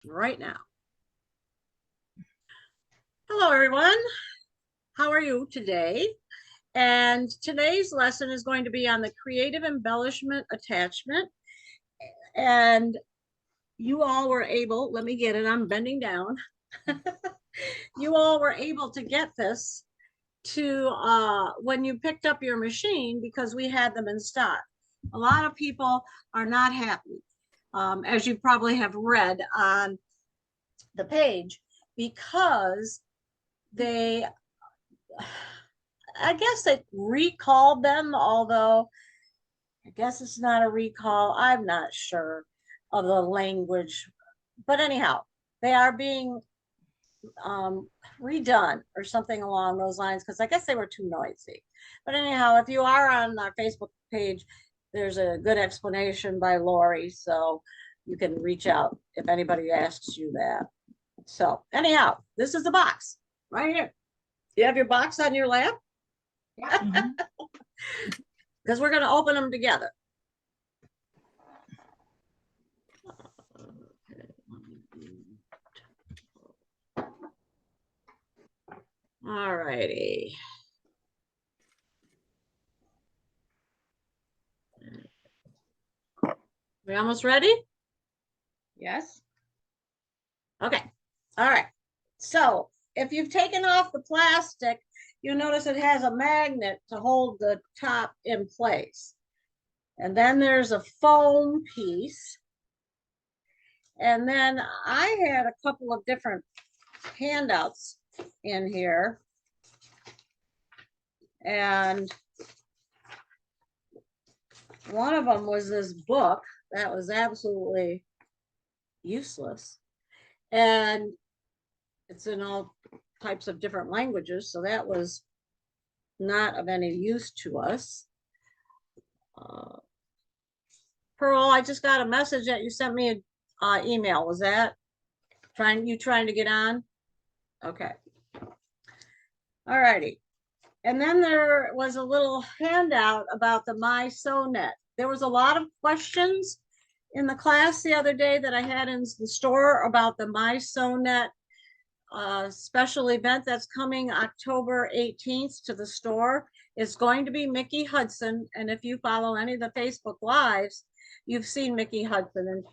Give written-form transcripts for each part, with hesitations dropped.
right now. Hello, everyone. How are you today? And today's lesson is going to be on the creative embellishment attachment. And you all were able, let me get it, I'm bending down. You all were able to get this to when you picked up your machine because we had them in stock. A lot of people are not happy, as you probably have read on the page, because they, I guess they recalled them, although I guess it's not a recall. I'm not sure of the language. But anyhow, they are being um, redone or something along those lines because I guess they were too noisy. But anyhow, if you are on our Facebook page, there's a good explanation by Lori. So you can reach out if anybody asks you that. So anyhow, this is the box right here. You have your box on your lap? Yeah. Because we're going to open them together. All righty. We almost ready? Yes. Okay. All right. So if you've taken off the plastic, you notice it has a magnet to hold the top in place. And then there's a foam piece. And then I had a couple of different handouts in here. And one of them was this book that was absolutely useless. And it's in all types of different languages. So that was not of any use to us. Pearl, I just got a message that you sent me an email. Was that trying to get on? Okay. All righty. And then there was a little handout about the My SewNet. There was a lot of questions in the class the other day that I had in the store about the My SewNet special event that's coming October 18th to the store. It's going to be Mickey Hudson. And if you follow any of the Facebook Lives, you've seen Mickey Hudson, and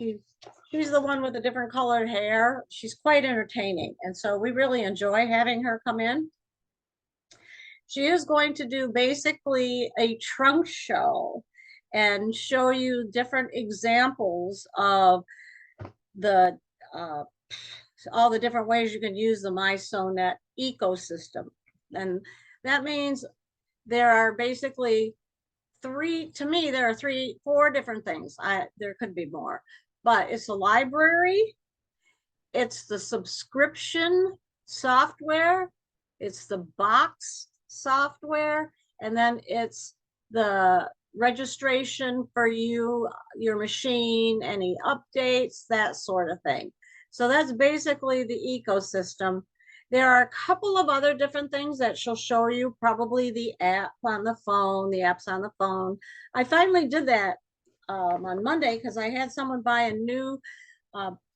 she's the one with the different colored hair. She's quite entertaining. And so we really enjoy having her come in. She is going to do basically a trunk show and show you different examples of the all the different ways you can use the My SewNet ecosystem. And that means there are basically there are four different things. There could be more, but it's a library, it's the subscription software, it's the box software, and then it's the registration for your machine, any updates, that sort of thing. So that's basically the ecosystem. There are a couple of other different things that she'll show you, probably the app on the phone, the apps on the phone. I finally did that on Monday because I had someone buy a new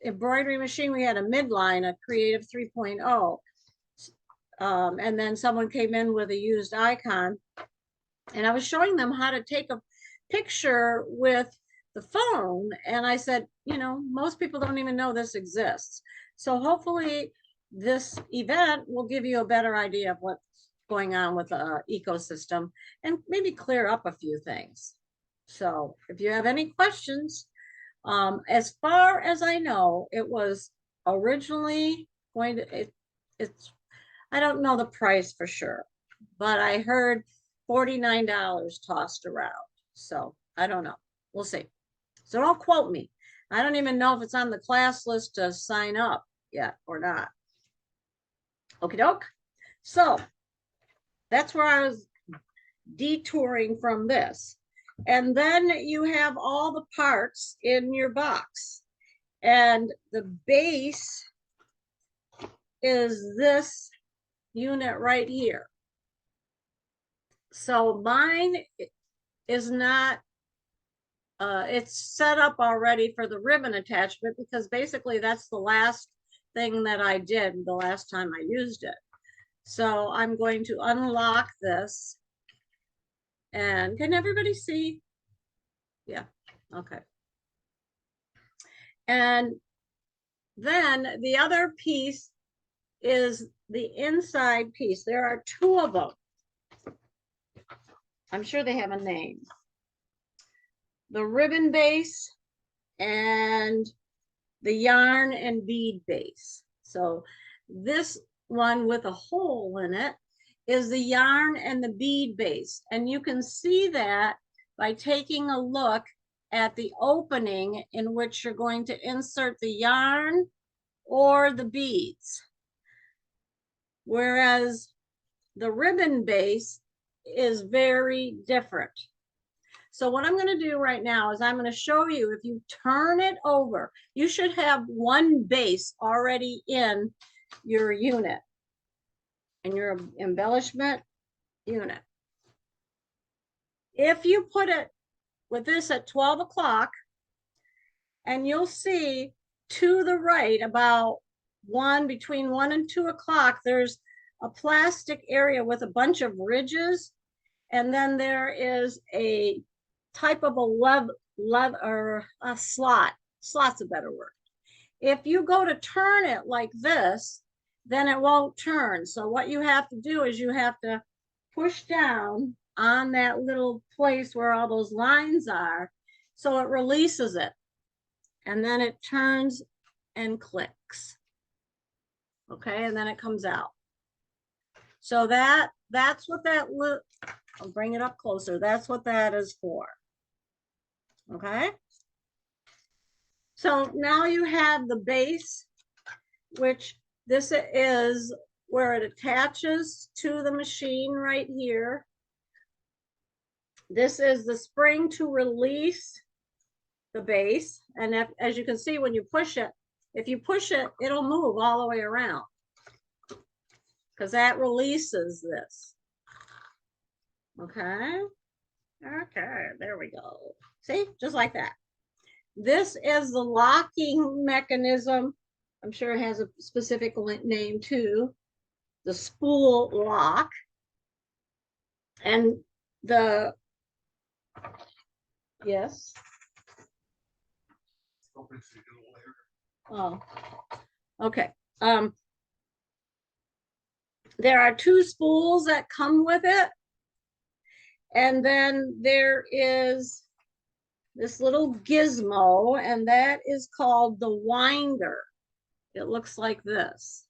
embroidery machine. We had a midline, a Creative 3.0. And then someone came in with a used icon. And I was showing them how to take a picture with the phone. And I said, most people don't even know this exists. So hopefully this event will give you a better idea of what's going on with the ecosystem and maybe clear up a few things. So if you have any questions, as far as I know, it was originally going to, it's, I don't know the price for sure, but I heard $49 tossed around. So I don't know. We'll see. So don't quote me. I don't even know if it's on the class list to sign up yet or not. Okie doke. So that's where I was detouring from this. And then you have all the parts in your box. And the base is this unit right here. So mine is not it's set up already for the ribbon attachment because basically that's the last thing that I did the last time I used it. So I'm going to unlock this. And can everybody see? Yeah, okay. And then the other piece is the inside piece. There are two of them. I'm sure they have a name. The ribbon base and the yarn and bead base. So this one with a hole in it is the yarn and the bead base. And you can see that by taking a look at the opening in which you're going to insert the yarn or the beads. Whereas the ribbon base is very different. So what I'm going to do right now is I'm going to show you, if you turn it over, you should have one base already in your unit, in your embellishment unit. If you put it with this at 12 o'clock, and you'll see to the right about between 1 and 2 o'clock, there's a plastic area with a bunch of ridges. And then there is a type of a slot. Slot's a better word. If you go to turn it like this, then it won't turn. So what you have to do is you have to push down on that little place where all those lines are, so it releases it. And then it turns and clicks. Okay, and then it comes out. So that's what that look. I'll bring it up closer. That's what that is for. Okay. So now you have the base, which this is where it attaches to the machine right here. This is the spring to release the base. And as you can see, when you push it, if you push it, it'll move all the way around because that releases this. Okay. Okay, there we go. See, just like that. This is the locking mechanism. I'm sure it has a specific name too. The spool lock. And yes. Oh, okay. There are two spools that come with it. And then there is this little gizmo, and that is called the winder. It looks like this.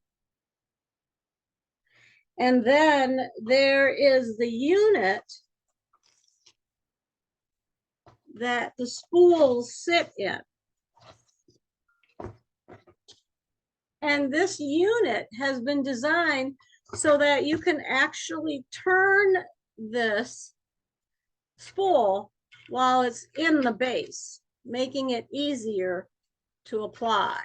And then there is the unit that the spools sit in. And this unit has been designed so that you can actually turn this spool while it's in the base, making it easier to apply.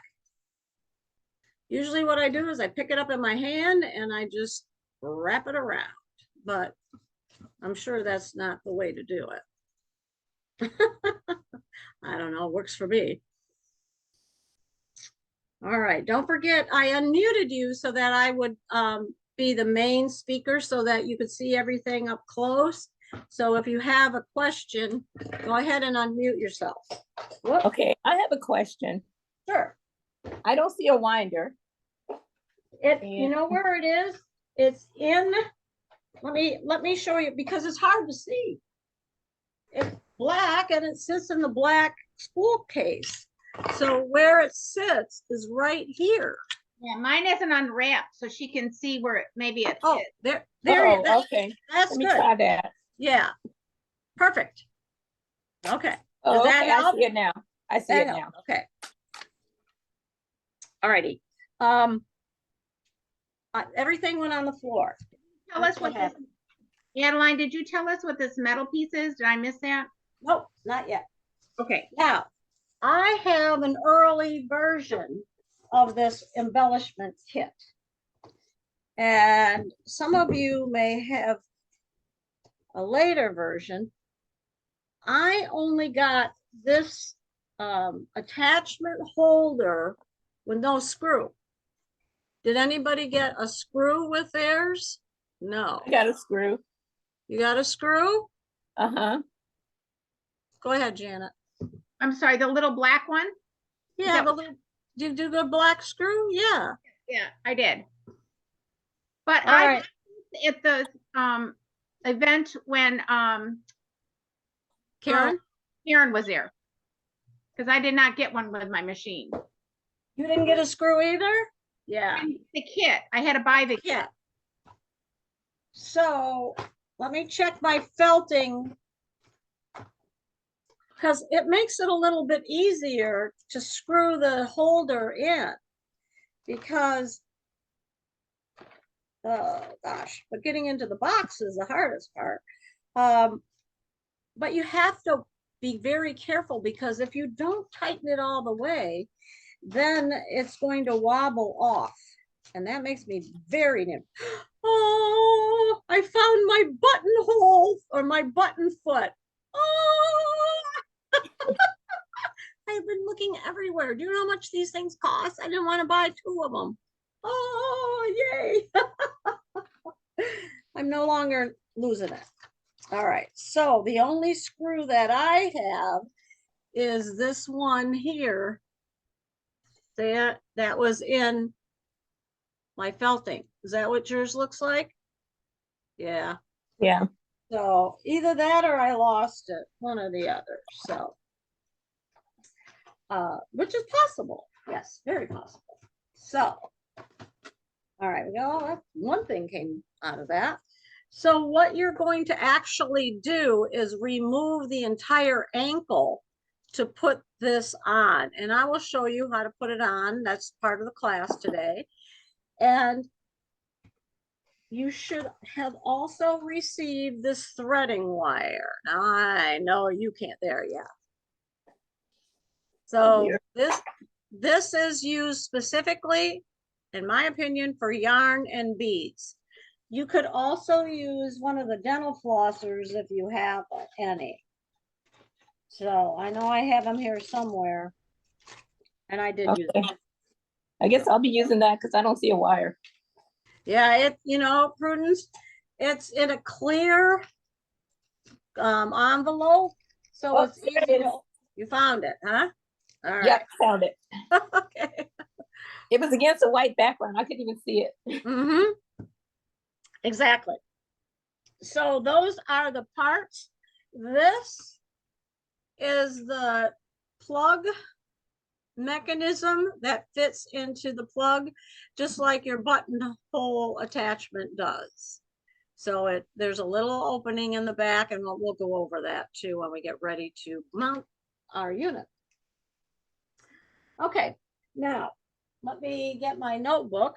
Usually what I do is I pick it up in my hand and I just wrap it around, but I'm sure that's not the way to do it. I don't know, it works for me. All right, don't forget, I unmuted you so that I would be the main speaker so that you could see everything up close. So if you have a question, go ahead and unmute yourself. Whoop. Okay, I have a question. Sure. I don't see a winder. You know where it is? It's in, let me show you because it's hard to see. It's black and it sits in the black spool case. So where it sits is right here. Yeah, mine isn't unwrapped, so she can see where it maybe it Oh, is. Okay. That's Let me good. try that. Yeah, perfect. Okay. Oh, Does that okay, I help? see it now. I see it now. Okay. All righty. Everything went on the floor. Tell us what this, Adeline, did you tell us what this metal piece is? Did I miss that? Nope, not yet. Okay. Now, I have an early version of this embellishment kit. And some of you may have a later version. I only got this attachment holder with no screw. Did anybody get a screw with theirs? No. I got a screw. You got a screw? Uh-huh. Go ahead, Janet. I'm sorry, the little black one? Yeah, that the little, did you do the black screw? Yeah. Yeah, I did. But All I right. at the event when Karen, Karen was there. Because I did not get one with my machine. you didn't get a screw either? Yeah. The kit, I had to buy the kit. Yeah. So let me check my felting, because it makes it a little bit easier to screw the holder in, because oh gosh, but getting into the box is the hardest part. But you have to be very careful, because if you don't tighten it all the way, then it's going to wobble off. And that makes me very nervous. Oh, I found my buttonhole, or my button foot. Oh, I've been looking everywhere. Do you know how much these things cost? I didn't want to buy 2 of them. Oh, yay. I'm no longer losing it. All right, so the only screw that I have is this one here. That was in my felting. Is that what yours looks like? Yeah. Yeah. So either that or I lost it, one or the other. So, which is possible. Yes, very possible. So, all right, we got one thing came out of that. So what you're going to actually do is remove the entire ankle to put this on. And I will show you how to put it on. That's part of the class today. And you should have also received this threading wire. Now I know you can't there yet. So this is used specifically, in my opinion, for yarn and beads. You could also use one of the dental flossers if you have any. So I know I have them here somewhere, and I did use them. I guess I'll be using that because I don't see a wire. Yeah, Prudence, it's in a clear envelope, so Oh, it's there it easy. is. You found it, huh? All right. Yep, found it. Okay. It was against a white background. I couldn't even see it. Mm-hmm. Exactly. So those are the parts. This is the plug mechanism that fits into the plug, just like your buttonhole attachment does. So there's a little opening in the back, and we'll go over that too when we get ready to mount our unit. Okay, now let me get my notebook.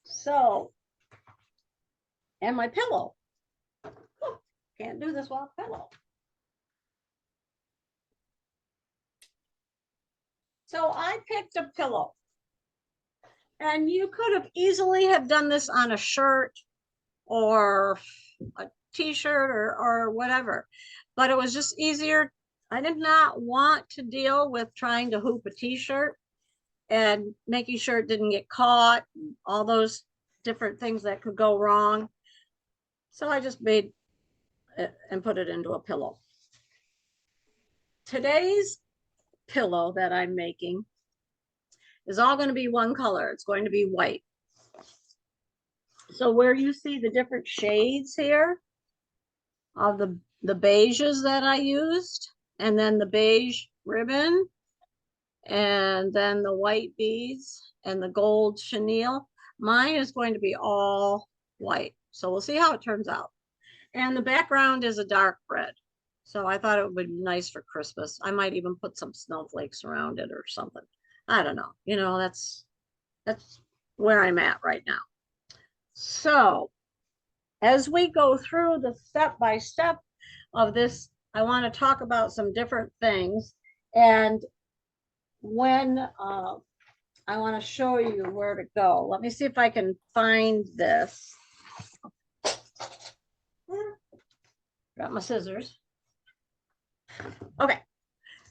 So, and my pillow. Oh, can't do this without a pillow. So I picked a pillow, and you could have easily have done this on a shirt or a t-shirt or whatever, but it was just easier. I did not want to deal with trying to hoop a t-shirt and making sure it didn't get caught, all those different things that could go wrong. So I just made it and put it into a pillow. Today's pillow that I'm making is all going to be one color. It's going to be white. So where you see the different shades here of the beiges that I used, and then the beige ribbon, and then the white beads and the gold chenille, mine is going to be all white. So we'll see how it turns out. And the background is a dark red. So I thought it would be nice for Christmas. I might even put some snowflakes around it or something. I don't know. You know, that's where I'm at right now. So as we go through the step-by-step of this, I want to talk about some different things. And when I want to show you where to go. Let me see if I can find this. Got my scissors. Okay,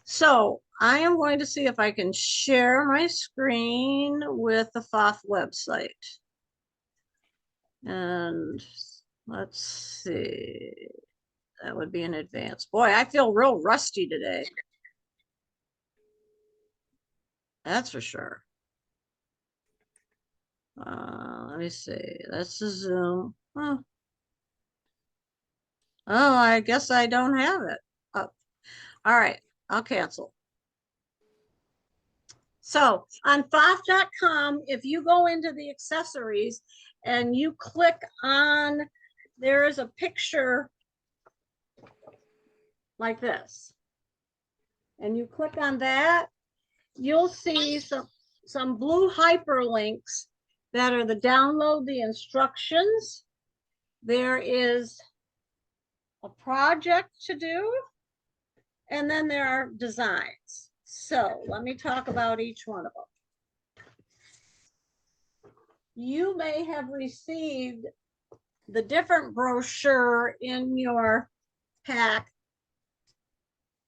so I am going to see if I can share my screen with the FOF website. And let's see, that would be in advance. Boy, I feel real rusty today. That's for sure. Let me see, that's the Zoom. Huh. Oh, I guess I don't have it up. All right, I'll cancel. So on FOF.com, if you go into the accessories and you click on, there is a picture like this. And you click on that, you'll see some blue hyperlinks that are the download the instructions. There is a project to do, and then there are designs. So let me talk about each one of them. You may have received the different brochure in your pack,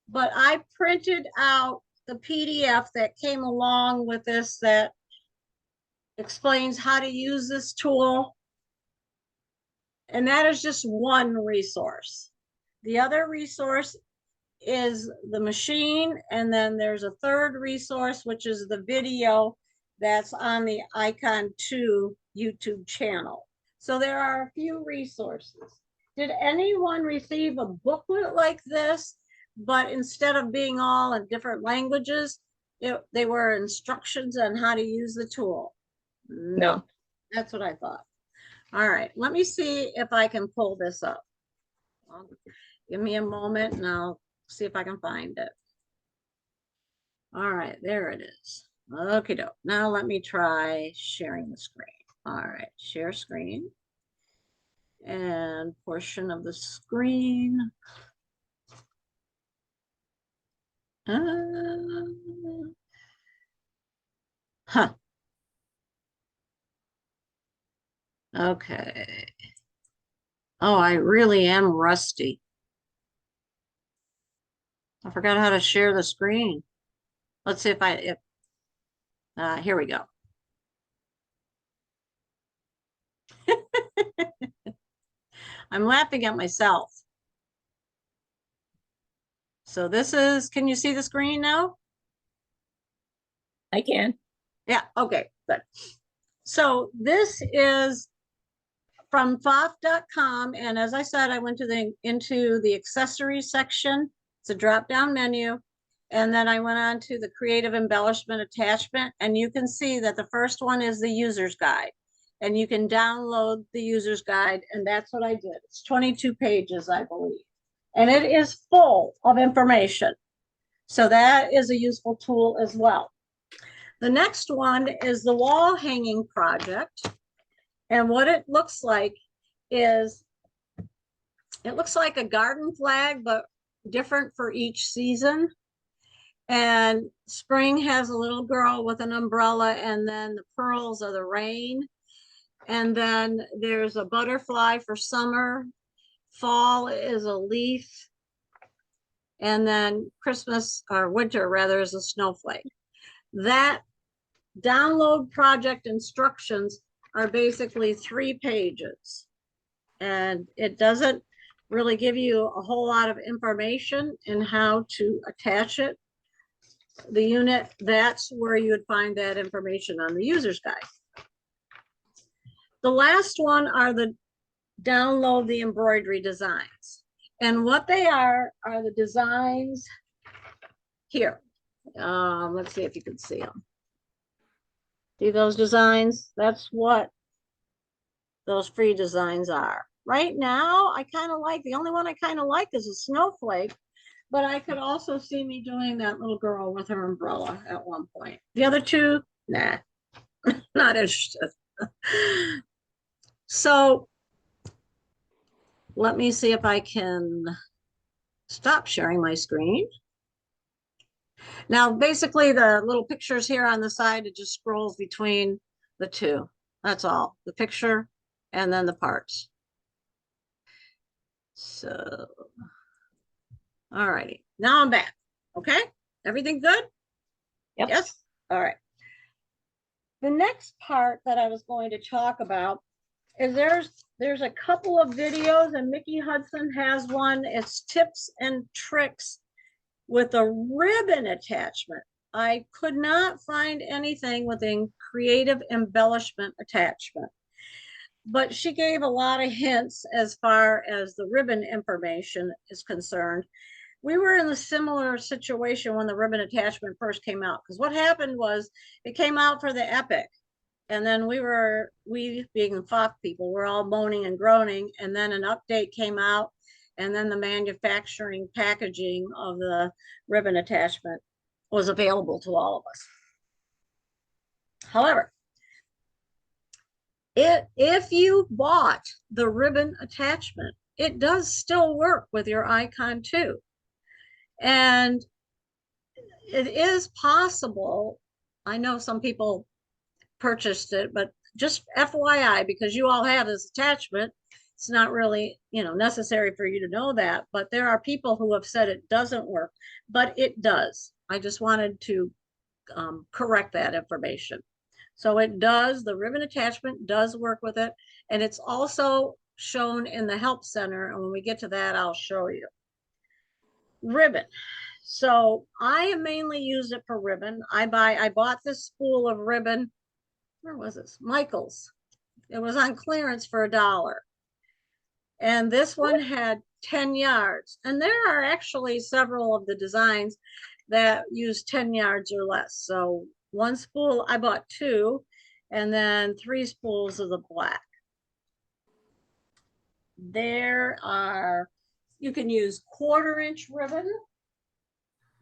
but I printed out the PDF that came along with this that explains how to use this tool. And that is just one resource. The other resource is the machine, and then there's a third resource, which is the video that's on the Icon 2 YouTube channel. So there are a few resources. Did anyone receive a booklet like this, but instead of being all in different languages, they were instructions on how to use the tool? No. That's what I thought. All right, let me see if I can pull this up. Give me a moment and I'll see if I can find it. All right, there it is. Okay, doke. Now let me try sharing the screen. All right, share screen. And portion of the screen. Huh. Okay. Oh, I really am rusty. I forgot how to share the screen. Let's see if here we go. I'm laughing at myself. So this is, can you see the screen now? I can. Yeah, okay, good. So this is from FOF.com, and as I said, I went into the accessories section. It's a drop-down menu, and then I went on to the creative embellishment attachment, and you can see that the first one is the user's guide, and you can download the user's guide, and that's what I did. It's 22 pages, I believe, and it is full of information. So that is a useful tool as well. The next one is the wall hanging project. And what it looks like is, it looks like a garden flag, but different for each season. And spring has a little girl with an umbrella, and then the pearls are the rain. And then there's a butterfly for summer. Fall is a leaf. And then Christmas, or winter rather, is a snowflake. That download project instructions are basically 3 pages, and it doesn't really give you a whole lot of information in how to attach it. The unit, that's where you would find that information on the user's guide. The last one are the download the embroidery designs, and what they are the designs here. Let's see if you can see them. See those designs? That's what those free designs are. Right now, I kind of like, the only one I kind of like is a snowflake, but I could also see me doing that little girl with her umbrella at one point. The other two, nah, not interested. So let me see if I can stop sharing my screen. Now, basically the little pictures here on the side, it just scrolls between the two. That's all, the picture and then the parts. So, all righty, now I'm back. Okay, everything good? Yep. Yes, all right. The next part that I was going to talk about is there's a couple of videos, and Mickey Hudson has one. It's tips and tricks with a ribbon attachment. I could not find anything with a creative embellishment attachment, but she gave a lot of hints as far as the ribbon information is concerned. We were in a similar situation when the ribbon attachment first came out, because what happened was it came out for the Epic, and then we being the FOC people, we're all moaning and groaning, and then an update came out, and then the manufacturing packaging of the ribbon attachment was available to all of us. However, if you bought the ribbon attachment, it does still work with your icon too. And it is possible, I know some people purchased it, but just FYI, because you all have this attachment, it's not really, necessary for you to know that, but there are people who have said it doesn't work, but it does. I just wanted to correct that information. So it does, the ribbon attachment does work with it, and it's also shown in the help center, and when we get to that, I'll show you. Ribbon. So I mainly use it for ribbon. I bought this spool of ribbon. Where was this? Michael's. It was on clearance for $1. And this one had 10 yards. And there are actually several of the designs that use 10 yards or less. So one spool, I bought 2, and then 3 spools of the black. You can use 1/4-inch ribbon.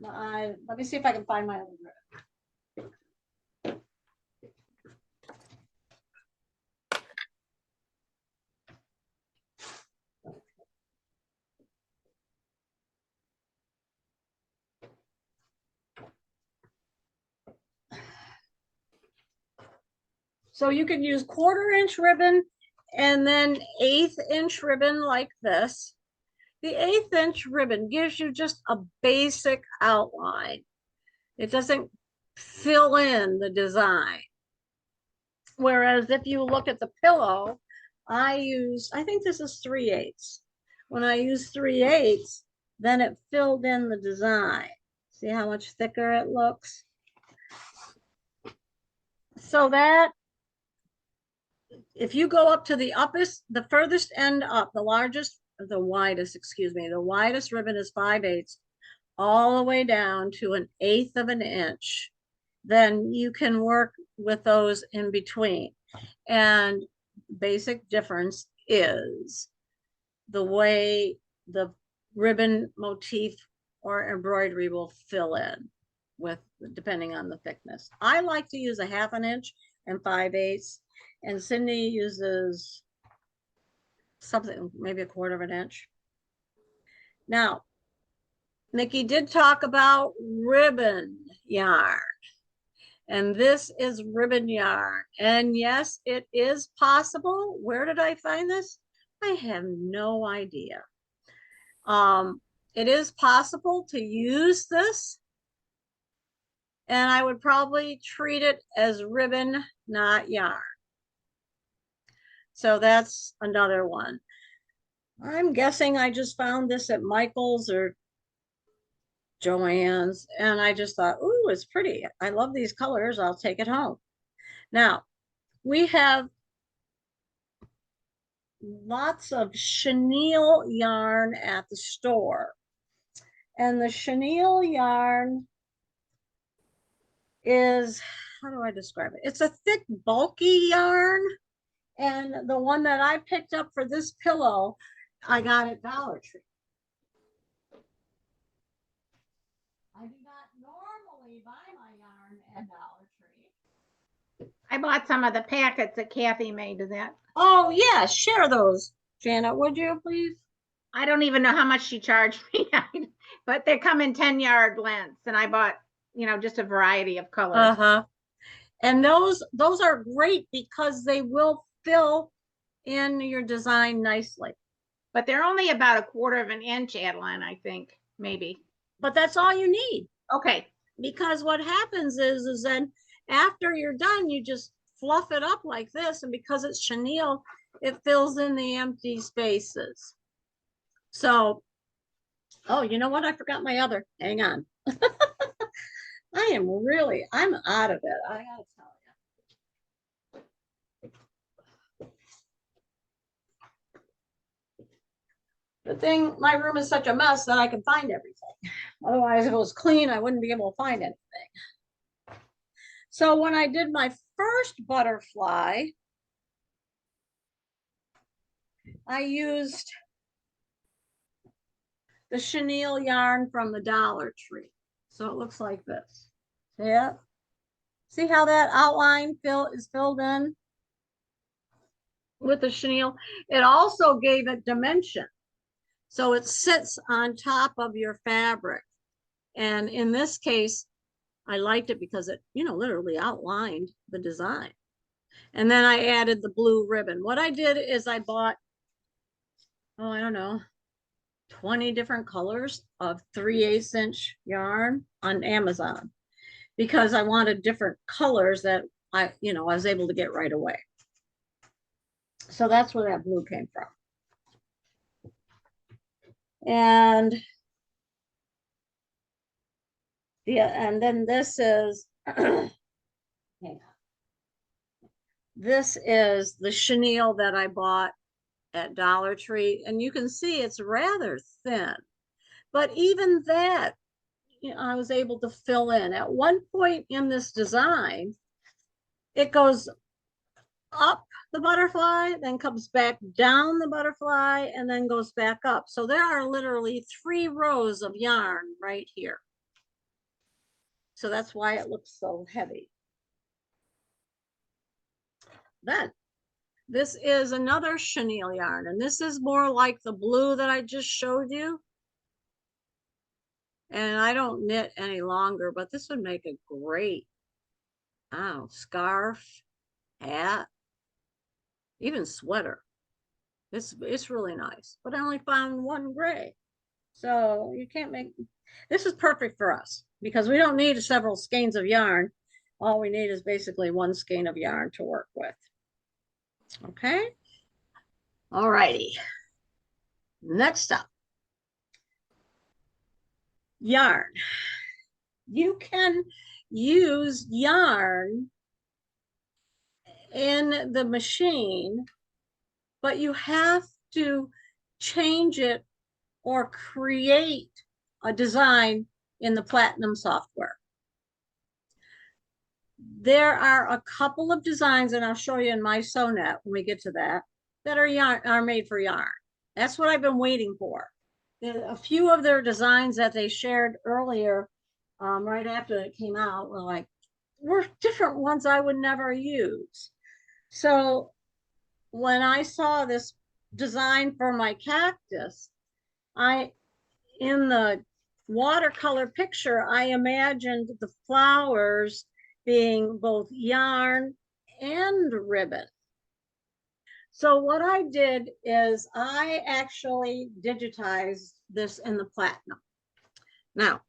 Let me see if I can find my other ribbon. So you can use 1/4-inch ribbon and then 1/8-inch ribbon like this. The 1/8-inch ribbon gives you just a basic outline. It doesn't fill in the design. Whereas if you look at the pillow, I think this is 3/8. When I use 3/8, then it filled in the design. See how much thicker it looks? So that if you go up to the furthest end up, the widest ribbon is 5/8, all the way down to 1/8 of an inch. Then you can work with those in between. And basic difference is the way the ribbon motif or embroidery will fill in depending on the thickness. I like to use 1/2 an inch and 5/8, and Cindy uses something, maybe 1/4 of an inch. Now, Nikki did talk about ribbon yarn, and this is ribbon yarn. And yes, it is possible. Where did I find this? I have no idea. It is possible to use this, and I would probably treat it as ribbon, not yarn. So that's another one. I'm guessing I just found this at Michael's or Joann's, and I just thought, ooh, it's pretty. I love these colors. I'll take it home. Now, we have lots of chenille yarn at the store. And the chenille yarn is, how do I describe it? It's a thick, bulky yarn. And the one that I picked up for this pillow, I got at Dollar Tree. I do not normally buy my yarn at Dollar Tree. I bought some of the packets that Kathy made. Does that? Oh, yeah, share those, Janet, would you please? I don't even know how much she charged me, but they come in 10-yard lengths, and I bought, just a variety of colors. Uh-huh. And those are great because they will fill in your design nicely. but they're only about 1/4 of an inch, Adeline, I think, maybe. But that's all you need, Okay, because what happens is then after you're done, you just fluff it up like this, and because it's chenille, it fills in the empty spaces. So, oh, you know what? I forgot my other. Hang on. I'm out of it. I gotta tell you. The thing, my room is such a mess that I can find everything. Otherwise, if it was clean, I wouldn't be able to find anything. So when I did my first butterfly, I used the chenille yarn from the Dollar Tree. So it looks like this. Yeah. See how that outline is filled in with the chenille? It also gave it dimension. So it sits on top of your fabric. And in this case, I liked it because it, literally outlined the design. And then I added the blue ribbon. What I did is I bought, oh, I don't know, 20 different colors of 3/8 inch yarn on Amazon, because I wanted different colors that I was able to get right away. So that's where that blue came from. And yeah, and then this is, hang on. This is the chenille that I bought at Dollar Tree, and you can see it's rather thin, but even that, I was able to fill in. At one point in this design, it goes up the butterfly, then comes back down the butterfly, and then goes back up. So there are literally 3 rows of yarn right here. So that's why it looks so heavy. Then this is another chenille yarn, and this is more like the blue that I just showed you. And I don't knit any longer, but this would make a great, scarf, hat, even sweater. It's really nice, but I only found one gray. So you can't make, this is perfect for us because we don't need several skeins of yarn. All we need is basically one skein of yarn to work with. Okay. All righty. Next up, yarn. You can use yarn in the machine, but you have to change it or create a design in the Platinum software. There are a couple of designs, and I'll show you in my Sewnet when we get to that, that are made for yarn. That's what I've been waiting for. A few of their designs that they shared earlier, right after it came out, were different ones I would never use. So when I saw this design for my cactus, in the watercolor picture, I imagined the flowers being both yarn and ribbon. So what I did is I actually digitized this in the Platinum. Now,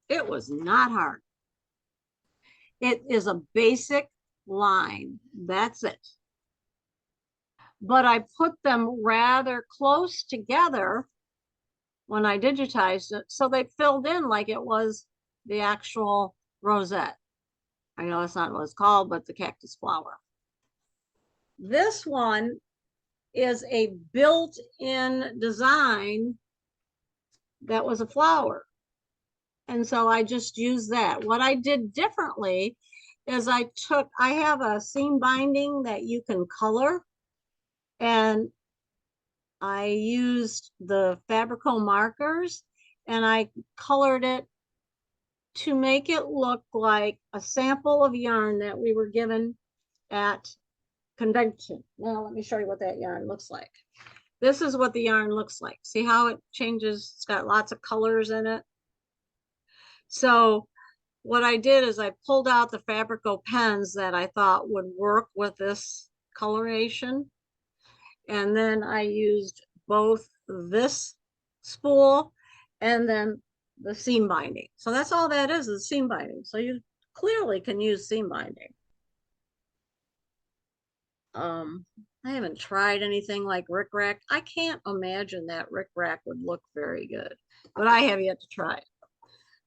it was not hard. It is a basic line. That's it. But I put them rather close together when I digitized it, so they filled in like it was the actual rosette. I know that's not what it's called, but the cactus flower. This one is a built-in design that was a flower. And so I just used that. What I did differently is I have a seam binding that you can color, and I used the Fabrico markers and I colored it to make it look like a sample of yarn that we were given at convention. Now, let me show you what that yarn looks like. This is what the yarn looks like. See how it changes? It's got lots of colors in it. So what I did is I pulled out the Fabrico pens that I thought would work with this coloration. And then I used both this spool and then the seam binding. So that's all that is seam binding. So you clearly can use seam binding. I haven't tried anything like rickrack. I can't imagine that rickrack would look very good, but I have yet to try it.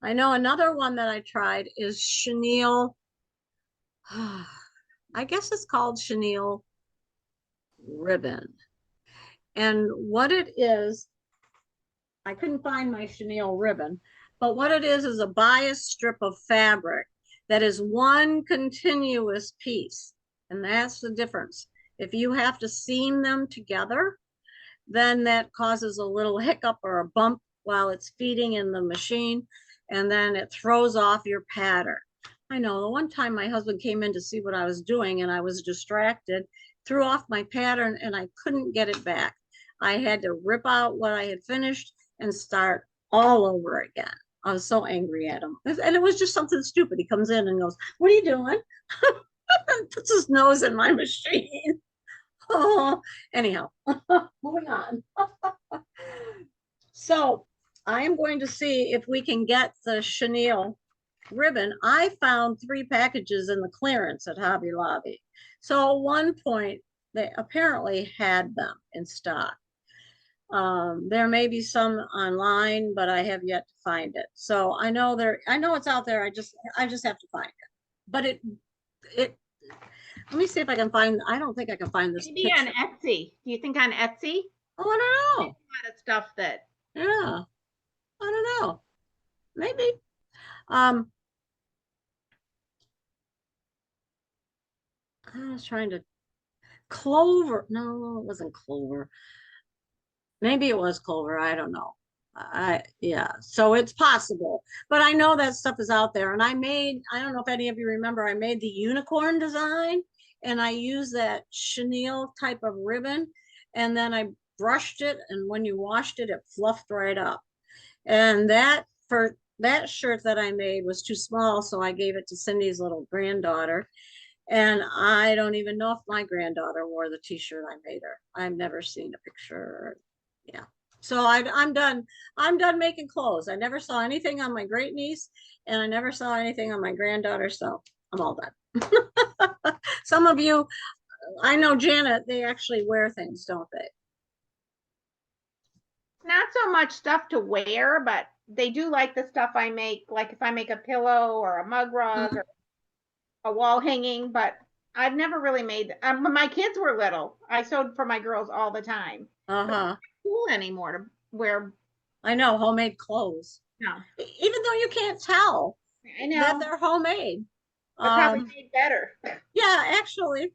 I know another one that I tried is chenille. I guess it's called chenille ribbon. And what it is, I couldn't find my chenille ribbon, but what it is a bias strip of fabric that is one continuous piece. And that's the difference. If you have to seam them together, then that causes a little hiccup or a bump while it's feeding in the machine, and then it throws off your pattern. I know the one time my husband came in to see what I was doing and I was distracted, threw off my pattern and I couldn't get it back. I had to rip out what I had finished and start all over again. I was so angry at him. And it was just something stupid. He comes in and goes, "What are you doing?" Puts his nose in my machine. Oh, anyhow, moving on. So I am going to see if we can get the chenille ribbon. I found 3 packages in the clearance at Hobby Lobby. So at one point, they apparently had them in stock. There may be some online, but I have yet to find it. So I know it's out there. I just have to find it. But it let me see if I can find, I don't think I can find this Maybe picture. on Etsy. Do you think on Etsy? Oh, I don't know. A lot of stuff that. Yeah, I don't know. Maybe. I was trying to Clover. No, it wasn't Clover. Maybe it was Clover. I don't know. Yeah, so it's possible, but I know that stuff is out there. And I don't know if any of you remember, I made the unicorn design and I used that chenille type of ribbon, and then I brushed it, and when you washed it, it fluffed right up. And for that shirt that I made was too small, so I gave it to Cindy's little granddaughter. And I don't even know if my granddaughter wore the t-shirt I made her. I've never seen a picture. Yeah. So I'm done. I'm done making clothes. I never saw anything on my great niece, and I never saw anything on my granddaughter. So I'm all done. Some of you, I know Janet, they actually wear things, don't they? Not so much stuff to wear, but they do like the stuff I make. Like if I make a pillow or a mug rug or a wall hanging, but I've never really made. When my kids were little, I sewed for my girls all the time. Uh-huh. Cool anymore to wear. I know, homemade clothes. No, Even though you can't tell I know. that they're homemade. They're probably made better. Yeah, actually.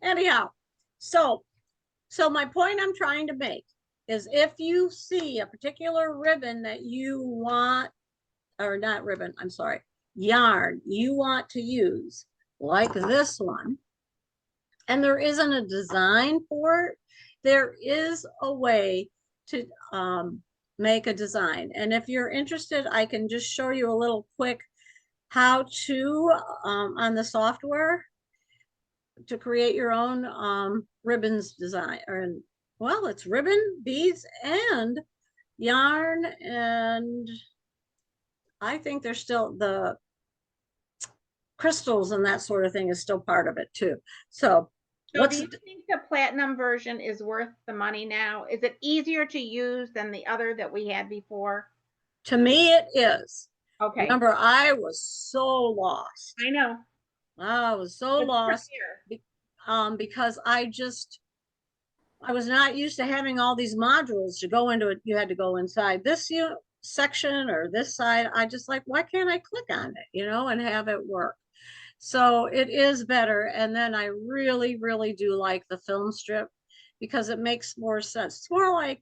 Anyhow, so my point I'm trying to make is if you see a particular ribbon that you want, or not ribbon, I'm sorry, yarn you want to use, like this one, and there isn't a design for it, there is a way to make a design. And if you're interested, I can just show you a little quick how to on the software to create your own ribbons design. Well, it's ribbon, beads, and yarn, and I think there's still the crystals and that sort of thing is still part of it too. So do you think the platinum version is worth the money now? Is it easier to use than the other that we had before? To me, it is. Okay. Remember, I was so lost. I know. I was so lost because I was not used to having all these modules to go into it. You had to go inside this section or this side. I just like, why can't I click on it, and have it work? So it is better. And then I really, really do like the film strip because it makes more sense. It's more like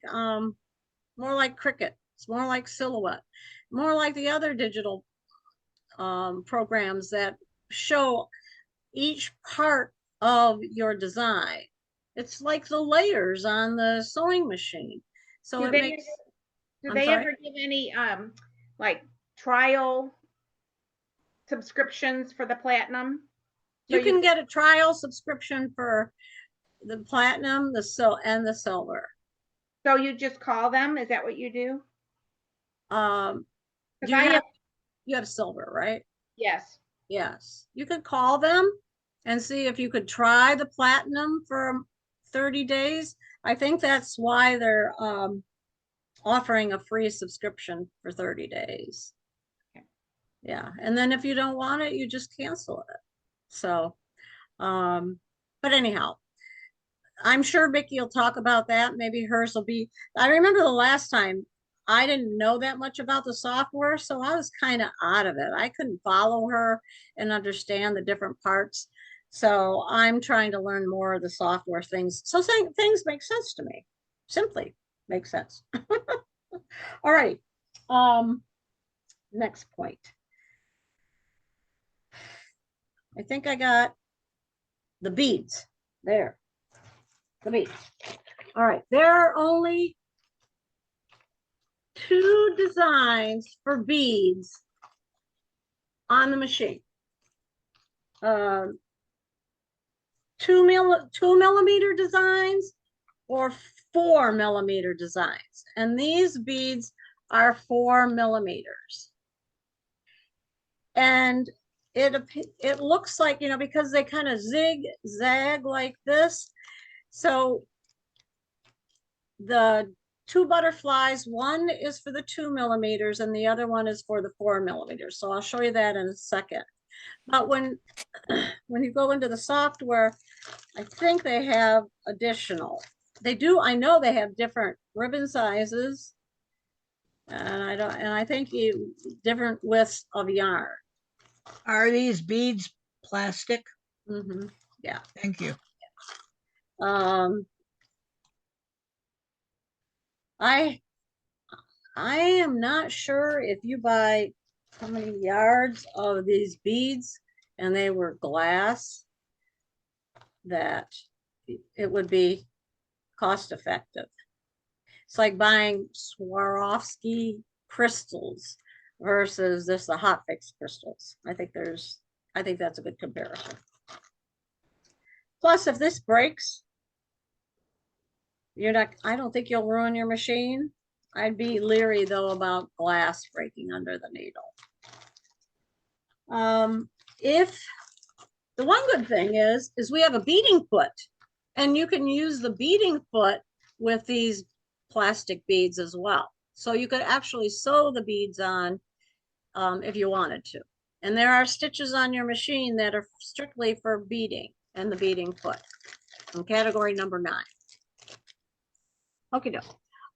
Cricut. It's more like Silhouette, more like the other digital programs that show each part of your design. It's like the layers on the sewing machine. So do they ever give any like trial subscriptions for the platinum? You can get a trial subscription for the platinum, and the silver. So you just call them? Is that what you do? Do Because you I have, have, you have silver, right? yes. Yes. You could call them and see if you could try the platinum for 30 days. I think that's why they're offering a free subscription for 30 days. Okay. Yeah. And then if you don't want it, you just cancel it. So, but anyhow, I'm sure Vicky will talk about that. Maybe hers will be, I remember the last time I didn't know that much about the software, so I was kind of out of it. I couldn't follow her and understand the different parts. So I'm trying to learn more of the software things. So saying things make sense to me. Simply make sense. All right. Next point. I think I got the beads there. The beads. All right. There are only 2 designs for beads on the machine. 2 millimeter designs or 4 millimeter designs. And these beads are 4 millimeters. And it looks like, you know, because they kind of zigzag like this. So the 2 butterflies, one is for the 2 millimeters and the other one is for the 4 millimeters. So I'll show you that in a second. But when you go into the software, I think they have additional. They do, I know they have different ribbon sizes. And I think different widths of yarn. Are these beads plastic? Mm-hmm. Yeah. Thank you. I am not sure if you buy how many yards of these beads and they were glass, that it would be cost effective. It's like buying Swarovski crystals versus the hot fix crystals. I think that's a good comparison. Plus, if this breaks, I don't think you'll ruin your machine. I'd be leery though about glass breaking under the needle. If the one good thing is we have a beading foot, and you can use the beading foot with these plastic beads as well. So you could actually sew the beads on if you wanted to. And there are stitches on your machine that are strictly for beading and the beading foot in category number 9. Okay,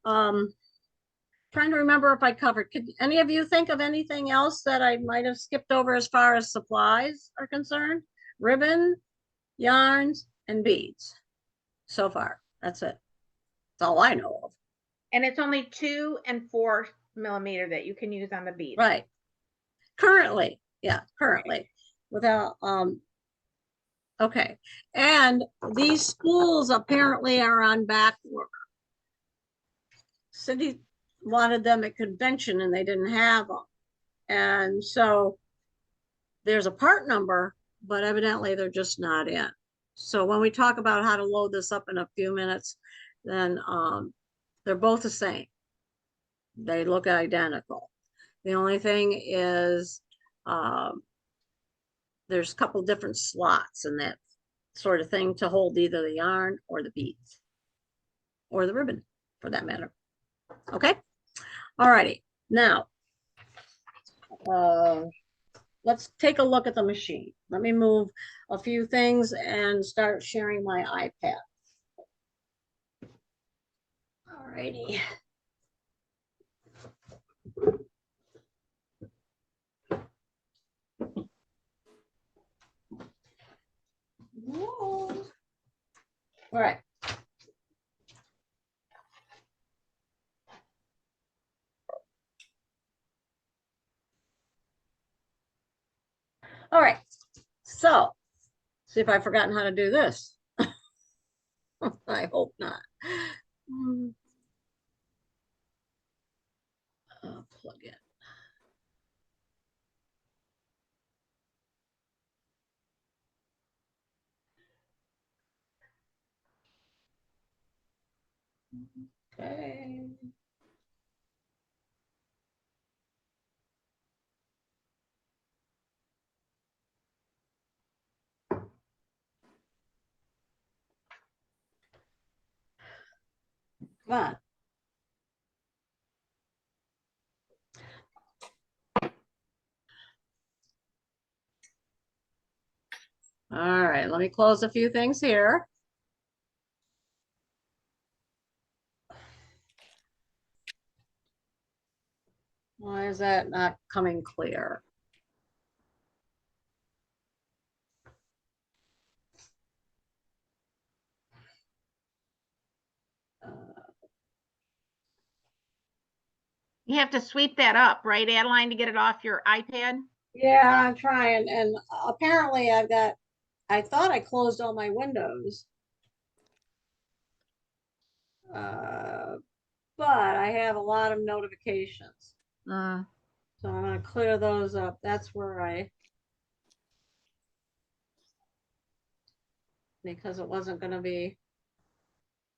trying to remember if I covered. Could any of you think of anything else that I might have skipped over as far as supplies are concerned? Ribbon, yarns, and beads. So far, that's it. That's all I know of. And it's only 2 and 4 millimeter that you can use on the bead. Right. Currently, yeah, currently. Without okay. And these spools apparently are on back order. Cindy wanted them at convention and they didn't have them. And so there's a part number, but evidently they're just not in. So when we talk about how to load this up in a few minutes, then they're both the same. They look identical. The only thing is there's a couple different slots in that sort of thing to hold either the yarn or the beads or the ribbon for that matter. Okay. All righty. Now, let's take a look at the machine. Let me move a few things and start sharing my iPad. All righty. Whoa. All right. All right. So, see if I've forgotten how to do this. I hope not. Plug in. Okay. Come on. All right, let me close a few things here. Why is that not coming clear? You have to sweep that up, right, Adeline, to get it off your iPad? Yeah, I'm trying, and apparently I thought I closed all my windows. Uh, but I have a lot of notifications. Uh, So I'm gonna clear those up. That's where because it wasn't gonna be,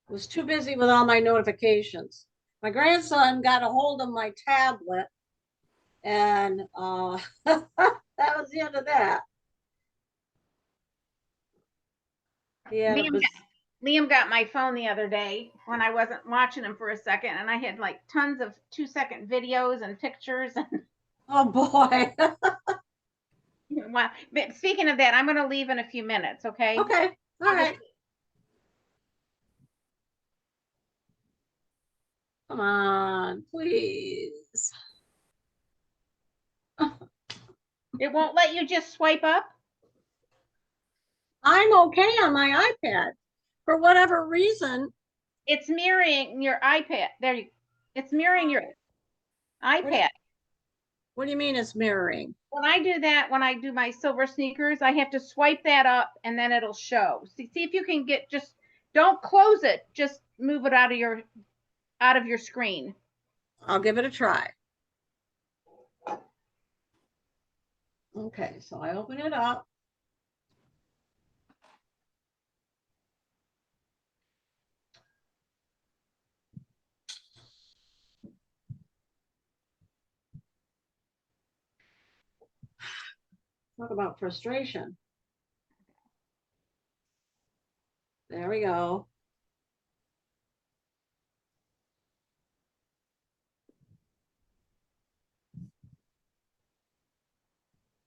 I was too busy with all my notifications. My grandson got a hold of my tablet and that was the end of that. Yeah, Liam got my phone the other day when I wasn't watching him for a second, and I had like tons of 2-second videos and pictures. oh boy. Wow. But speaking of that, I'm going to leave in a few minutes, okay? Okay, all I'll just- right. Come on, please. It won't let you just swipe up? I'm okay on my iPad. For whatever reason, It's mirroring your iPad. There you It's mirroring your iPad. what do you mean it's mirroring? When I do that, when I do my silver sneakers, I have to swipe that up and then it'll show. See if you can get, just don't close it. Just move it out of your screen. I'll give it a try. Okay, so I open it up. Talk about frustration. There we go.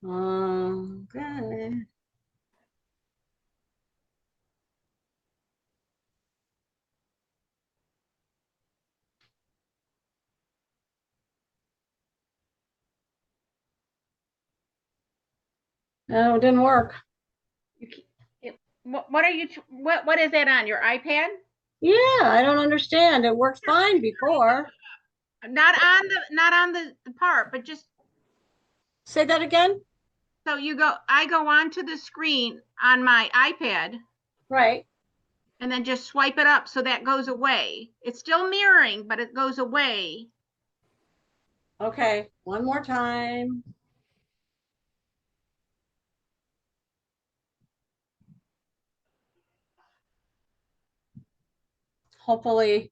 Okay. No, it didn't work. What are you, what is that on your iPad? Yeah, I don't understand. It worked fine before. Not on the part, but just, Say that again? so I go onto the screen on my iPad Right. and then just swipe it up so that goes away. It's still mirroring, but it goes away. Okay, one more time. Hopefully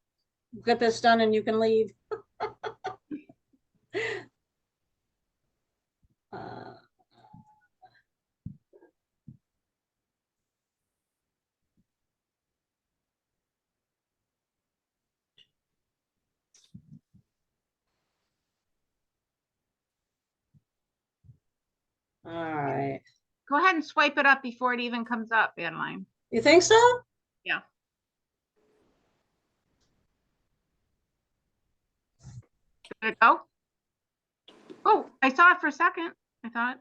get this done and you can leave. Uh, all right. Go ahead and swipe it up before it even comes up, Adeline. You think so? Yeah. Did it go? Oh, I saw it for a second, I thought.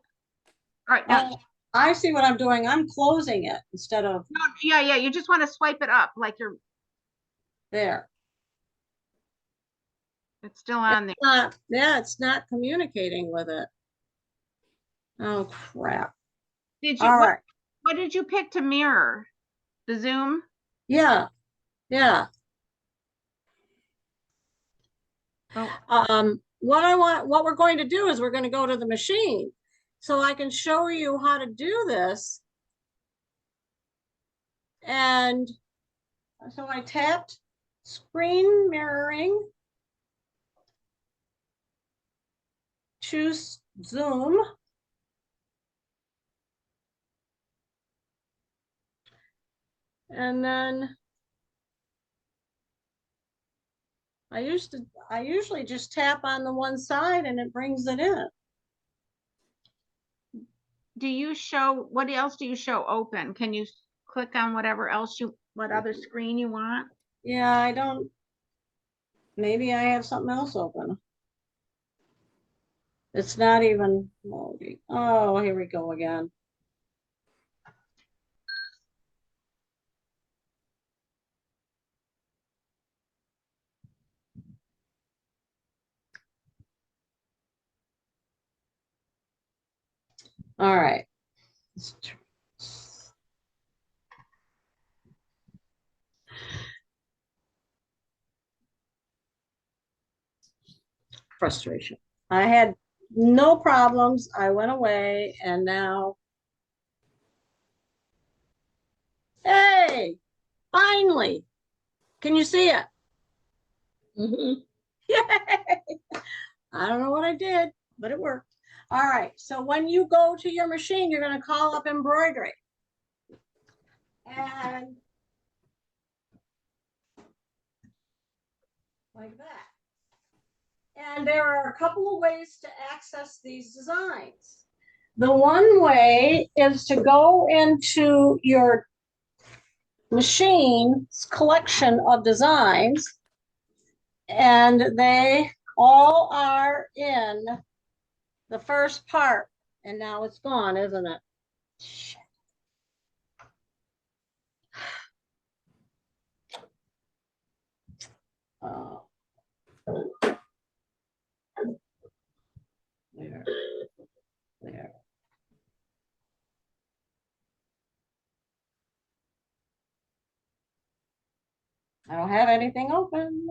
All right, now, Oh, I see what I'm doing. I'm closing it instead of no, yeah, you just want to swipe it up like there. it's still on there. Yeah, it's not communicating with it. Oh, crap. All right. What did you pick to mirror? The Zoom? Yeah, yeah. Oh, What we're going to do is we're going to go to the machine so I can show you how to do this. And so I tapped screen mirroring. Choose Zoom. And then I usually just tap on the one side and it brings it in. Do you show, what else do you show open? Can you click on whatever else what other screen you want? Yeah, I don't, maybe I have something else open. It's not even loading. Oh, here we go again. All right. Frustration. I had no problems. I went away and now, hey, finally. Can you see it? Mhm. Yay! I don't know what I did, but it worked. All right. So when you go to your machine, you're going to call up embroidery. And like that. And there are a couple of ways to access these designs. The one way is to go into your machine's collection of designs, and they all are in the first part. And now it's gone, isn't it? Shit. Oh. There. There. I don't have anything open.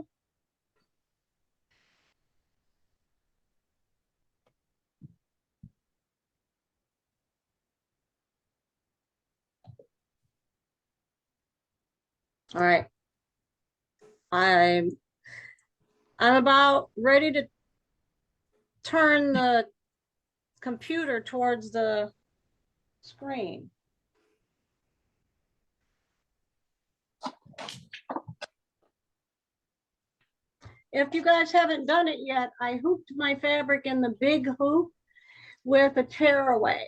All right. I'm about ready to turn the computer towards the screen. If you guys haven't done it yet, I hooped my fabric in the big hoop with a tearaway.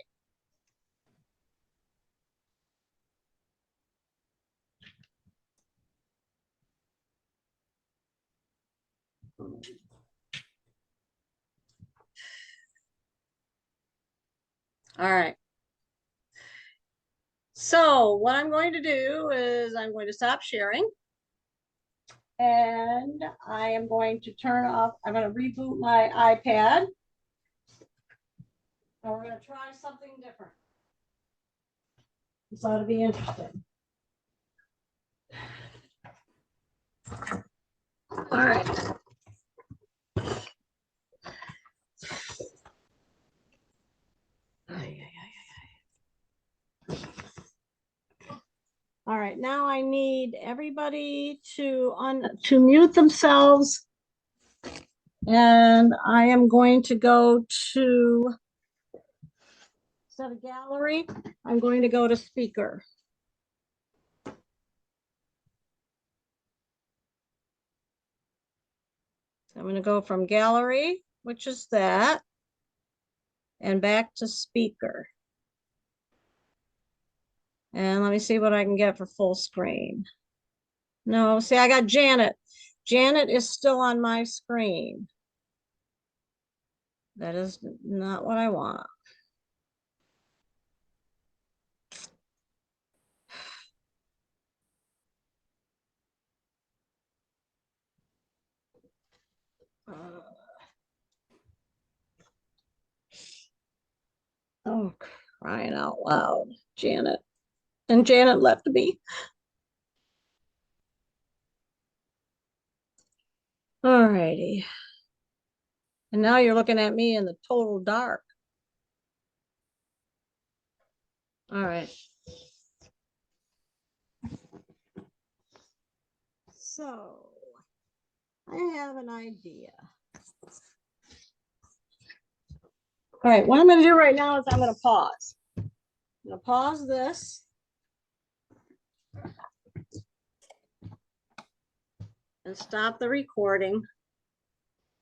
All right. So what I'm going to do is I'm going to stop sharing. And I am going to turn off, I'm going to reboot my iPad. And we're going to try something different. This ought to be interesting. All right. All right, now I need everybody to mute themselves. And I am going to go to, instead of gallery, I'm going to go to speaker. So I'm going to go from gallery, which is that, and back to speaker. And let me see what I can get for full screen. No, see, I got Janet. Janet is still on my screen. That is not what I want. Oh, crying out loud, Janet. And Janet left me. All righty. And now you're looking at me in the total dark. All right. So I have an idea. All right, what I'm gonna do right now is I'm gonna pause. I'm gonna pause this. And stop the recording.